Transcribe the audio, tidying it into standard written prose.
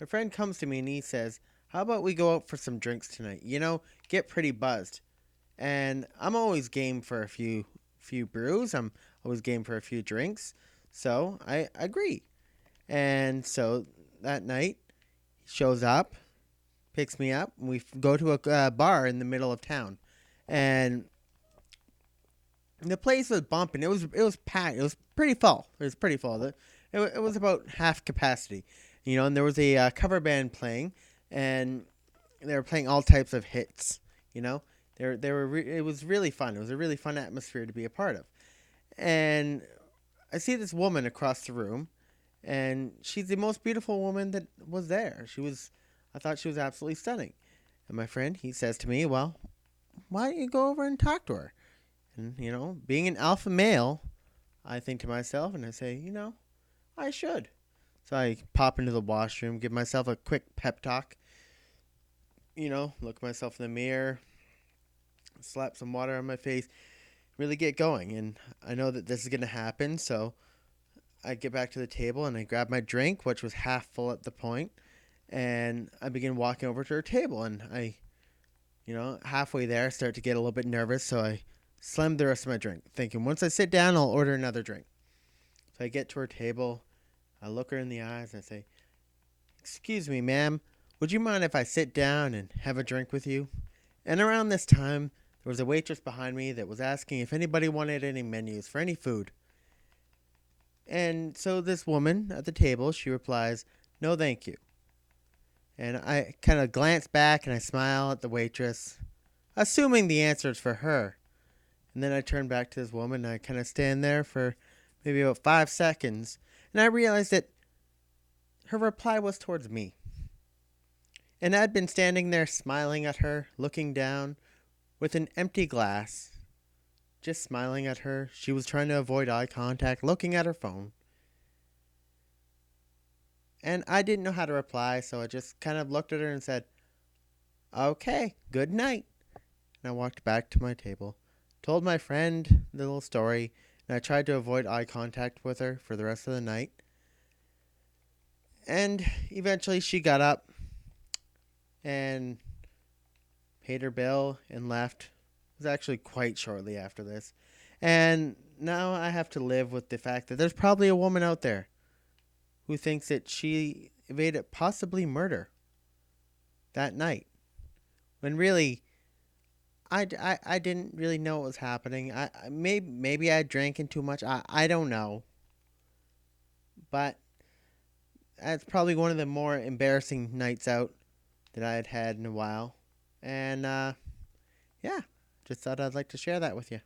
My friend comes to me and he says, "How about we go out for some drinks tonight? Get pretty buzzed." And I'm always game for a few brews. I'm always game for a few drinks. So I agree. And so that night, he shows up, picks me up, and we go to a bar in the middle of town. And the place was bumping. It was packed. It was pretty full. It was pretty full. It was about half capacity, And there was a cover band playing, and they were playing all types of hits. You know, it was really fun. It was a really fun atmosphere to be a part of. And I see this woman across the room, and she's the most beautiful woman that was there. I thought she was absolutely stunning. And my friend, he says to me, "Well, why don't you go over and talk to her?" And being an alpha male, I think to myself, and I say, I should. So I pop into the washroom, give myself a quick pep talk. Look myself in the mirror, slap some water on my face, really get going. And I know that this is going to happen, so I get back to the table and I grab my drink, which was half full at the point, and I begin walking over to her table. And halfway there, I start to get a little bit nervous, so I slam the rest of my drink, thinking once I sit down, I'll order another drink. So I get to her table, I look her in the eyes, and I say, "Excuse me, ma'am, would you mind if I sit down and have a drink with you?" And around this time, there was a waitress behind me that was asking if anybody wanted any menus for any food. And so this woman at the table, she replies, "No, thank you." And I kind of glance back and I smile at the waitress, assuming the answer is for her. And then I turn back to this woman and I kind of stand there for maybe about 5 seconds. And I realized that her reply was towards me. And I'd been standing there smiling at her, looking down, with an empty glass, just smiling at her. She was trying to avoid eye contact, looking at her phone. And I didn't know how to reply, so I just kind of looked at her and said, "Okay, good night." And I walked back to my table, told my friend the little story, and I tried to avoid eye contact with her for the rest of the night. And eventually she got up and paid her bill and left. It was actually quite shortly after this. And now I have to live with the fact that there's probably a woman out there who thinks that she evaded possibly murder that night. When really, I didn't really know what was happening. Maybe I drank in too much. I don't know. But that's probably one of the more embarrassing nights out that I had in a while. And yeah, just thought I'd like to share that with you.